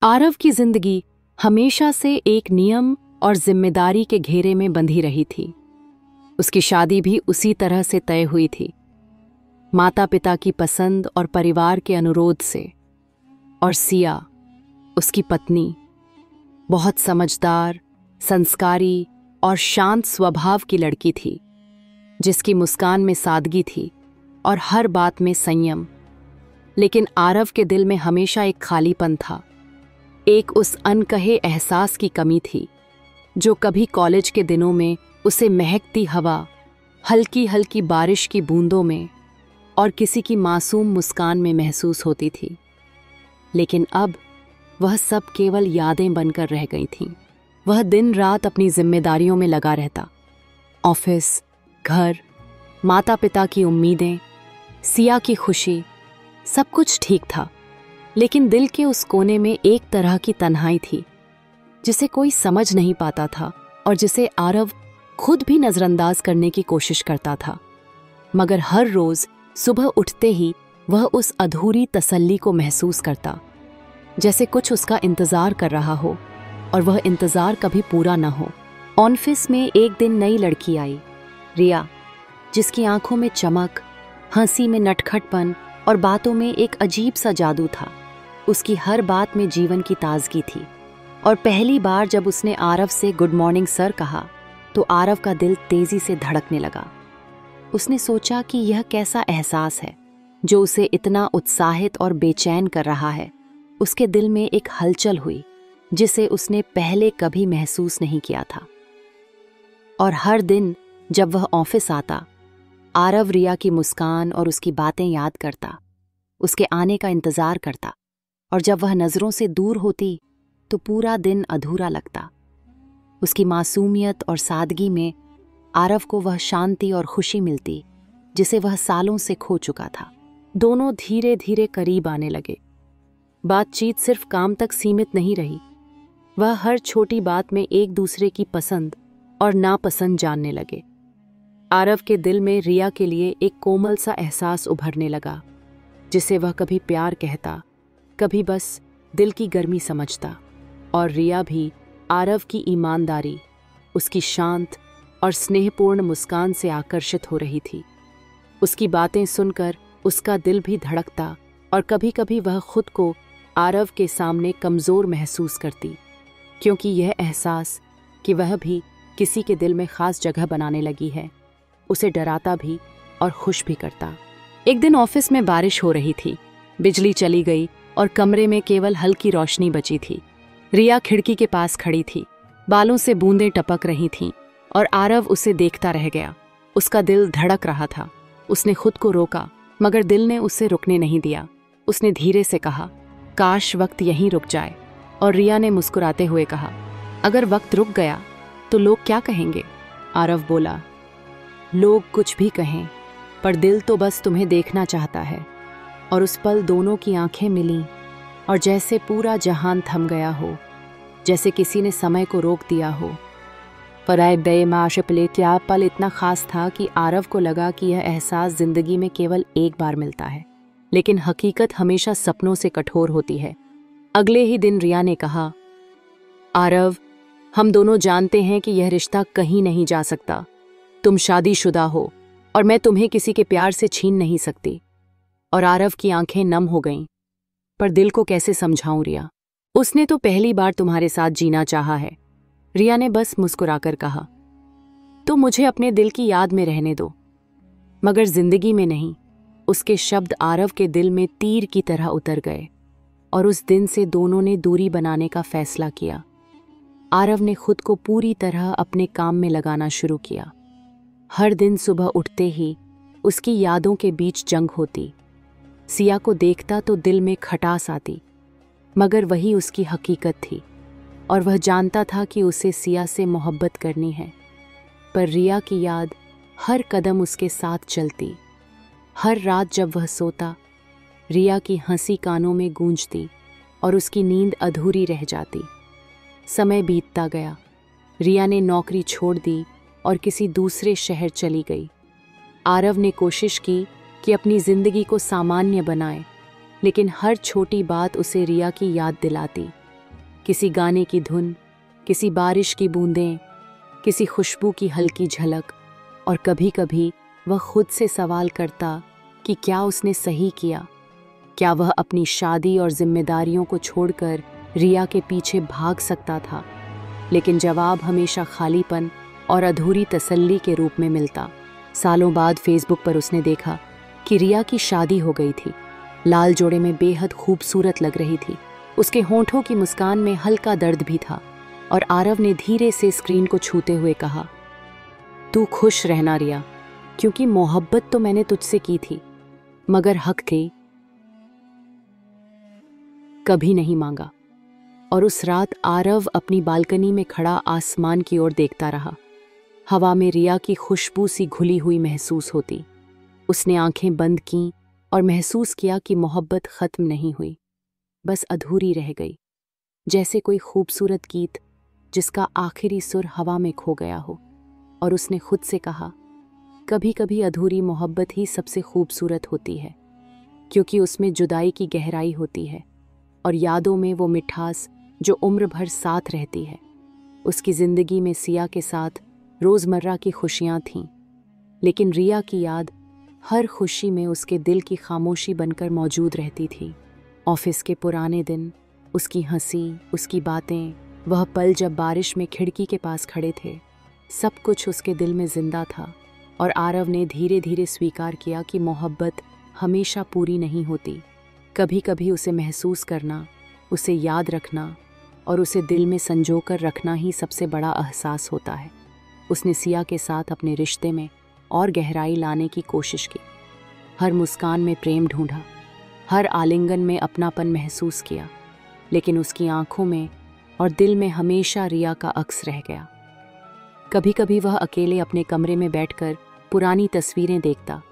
आरव की जिंदगी हमेशा से एक नियम और जिम्मेदारी के घेरे में बंधी रही थी। उसकी शादी भी उसी तरह से तय हुई थी, माता पिता की पसंद और परिवार के अनुरोध से। और सिया, उसकी पत्नी, बहुत समझदार, संस्कारी और शांत स्वभाव की लड़की थी, जिसकी मुस्कान में सादगी थी और हर बात में संयम। लेकिन आरव के दिल में हमेशा एक खालीपन था, एक उस अनकहे एहसास की कमी थी जो कभी कॉलेज के दिनों में उसे महकती हवा, हल्की हल्की बारिश की बूंदों में और किसी की मासूम मुस्कान में महसूस होती थी। लेकिन अब वह सब केवल यादें बनकर रह गई थीं। वह दिन रात अपनी जिम्मेदारियों में लगा रहता, ऑफिस, घर, माता पिता की उम्मीदें, सिया की खुशी, सब कुछ ठीक था। लेकिन दिल के उस कोने में एक तरह की तन्हाई थी जिसे कोई समझ नहीं पाता था और जिसे आरव खुद भी नजरअंदाज करने की कोशिश करता था। मगर हर रोज सुबह उठते ही वह उस अधूरी तसल्ली को महसूस करता, जैसे कुछ उसका इंतजार कर रहा हो और वह इंतजार कभी पूरा न हो। ऑफिस में एक दिन नई लड़की आई, रिया, जिसकी आंखों में चमक, हंसी में नटखटपन और बातों में एक अजीब सा जादू था। उसकी हर बात में जीवन की ताजगी थी। और पहली बार जब उसने आरव से गुड मॉर्निंग सर कहा तो आरव का दिल तेजी से धड़कने लगा। उसने सोचा कि यह कैसा एहसास है जो उसे इतना उत्साहित और बेचैन कर रहा है। उसके दिल में एक हलचल हुई जिसे उसने पहले कभी महसूस नहीं किया था। और हर दिन जब वह ऑफिस आता, आरव रिया की मुस्कान और उसकी बातें याद करता, उसके आने का इंतजार करता। और जब वह नजरों से दूर होती तो पूरा दिन अधूरा लगता। उसकी मासूमियत और सादगी में आरव को वह शांति और खुशी मिलती जिसे वह सालों से खो चुका था। दोनों धीरे धीरे करीब आने लगे। बातचीत सिर्फ काम तक सीमित नहीं रही, वह हर छोटी बात में एक दूसरे की पसंद और नापसंद जानने लगे। आरव के दिल में रिया के लिए एक कोमल सा एहसास उभरने लगा, जिसे वह कभी प्यार कहता, कभी बस दिल की गर्मी समझता। और रिया भी आरव की ईमानदारी, उसकी शांत और स्नेहपूर्ण मुस्कान से आकर्षित हो रही थी। उसकी बातें सुनकर उसका दिल भी धड़कता और कभी कभी वह खुद को आरव के सामने कमज़ोर महसूस करती, क्योंकि यह एहसास कि वह भी किसी के दिल में ख़ास जगह बनाने लगी है उसे डराता भी और खुश भी करता। एक दिन ऑफिस में बारिश हो रही थी, बिजली चली गई और कमरे में केवल हल्की रोशनी बची थी। रिया खिड़की के पास खड़ी थी, बालों से बूंदें टपक रही थीं और आरव उसे देखता रह गया। उसका दिल धड़क रहा था। उसने खुद को रोका, मगर दिल ने उसे रुकने नहीं दिया। उसने धीरे से कहा, काश वक्त यहीं रुक जाए। और रिया ने मुस्कुराते हुए कहा, अगर वक्त रुक गया तो लोग क्या कहेंगे? आरव बोला, लोग कुछ भी कहें, पर दिल तो बस तुम्हें देखना चाहता है। और उस पल दोनों की आंखें मिलीं और जैसे पूरा जहान थम गया हो, जैसे किसी ने समय को रोक दिया हो। पर क्या पल इतना खास था कि आरव को लगा कि यह एहसास जिंदगी में केवल एक बार मिलता है, लेकिन हकीकत हमेशा सपनों से कठोर होती है। अगले ही दिन रिया ने कहा, आरव, हम दोनों जानते हैं कि यह रिश्ता कहीं नहीं जा सकता। तुम शादीशुदा हो और मैं तुम्हें किसी के प्यार से छीन नहीं सकती। और आरव की आंखें नम हो गईं। पर दिल को कैसे समझाऊं रिया? उसने तो पहली बार तुम्हारे साथ जीना चाहा है। रिया ने बस मुस्कुराकर कहा, तो मुझे अपने दिल की याद में रहने दो, मगर जिंदगी में नहीं। उसके शब्द आरव के दिल में तीर की तरह उतर गए और उस दिन से दोनों ने दूरी बनाने का फैसला किया। आरव ने खुद को पूरी तरह अपने काम में लगाना शुरू किया। हर दिन सुबह उठते ही उसकी यादों के बीच जंग होती। सिया को देखता तो दिल में खटास आती, मगर वही उसकी हकीकत थी और वह जानता था कि उसे सिया से मोहब्बत करनी है। पर रिया की याद हर कदम उसके साथ चलती। हर रात जब वह सोता, रिया की हंसी कानों में गूंजती और उसकी नींद अधूरी रह जाती। समय बीतता गया। रिया ने नौकरी छोड़ दी और किसी दूसरे शहर चली गई। आरव ने कोशिश की कि अपनी जिंदगी को सामान्य बनाए, लेकिन हर छोटी बात उसे रिया की याद दिलाती। किसी गाने की धुन, किसी बारिश की बूंदें, किसी खुशबू की हल्की झलक। और कभी कभी वह खुद से सवाल करता कि क्या उसने सही किया, क्या वह अपनी शादी और जिम्मेदारियों को छोड़कर रिया के पीछे भाग सकता था। लेकिन जवाब हमेशा खालीपन और अधूरी तसल्ली के रूप में मिलता। सालों बाद फेसबुक पर उसने देखा कि रिया की शादी हो गई थी। लाल जोड़े में बेहद खूबसूरत लग रही थी। उसके होंठों की मुस्कान में हल्का दर्द भी था। और आरव ने धीरे से स्क्रीन को छूते हुए कहा, तू खुश रहना रिया, क्योंकि मोहब्बत तो मैंने तुझसे की थी, मगर हक के कभी नहीं मांगा। और उस रात आरव अपनी बालकनी में खड़ा आसमान की ओर देखता रहा। हवा में रिया की खुशबू सी घुली हुई महसूस होती। उसने आंखें बंद कीं और महसूस किया कि मोहब्बत खत्म नहीं हुई, बस अधूरी रह गई, जैसे कोई खूबसूरत गीत जिसका आखिरी सुर हवा में खो गया हो। और उसने खुद से कहा, कभी कभी अधूरी मोहब्बत ही सबसे खूबसूरत होती है, क्योंकि उसमें जुदाई की गहराई होती है और यादों में वो मिठास जो उम्र भर साथ रहती है। उसकी जिंदगी में सिया के साथ रोज़मर्रा की खुशियाँ थीं, लेकिन रिया की याद हर खुशी में उसके दिल की खामोशी बनकर मौजूद रहती थी। ऑफिस के पुराने दिन, उसकी हंसी, उसकी बातें, वह पल जब बारिश में खिड़की के पास खड़े थे, सब कुछ उसके दिल में जिंदा था। और आरव ने धीरे धीरे स्वीकार किया कि मोहब्बत हमेशा पूरी नहीं होती। कभी कभी उसे महसूस करना, उसे याद रखना और उसे दिल में संजो कर रखना ही सबसे बड़ा एहसास होता है। उसने सिया के साथ अपने रिश्ते में और गहराई लाने की कोशिश की। हर मुस्कान में प्रेम ढूंढा, हर आलिंगन में अपनापन महसूस किया, लेकिन उसकी आंखों में और दिल में हमेशा रिया का अक्स रह गया। कभी कभी वह अकेले अपने कमरे में बैठकर पुरानी तस्वीरें देखता,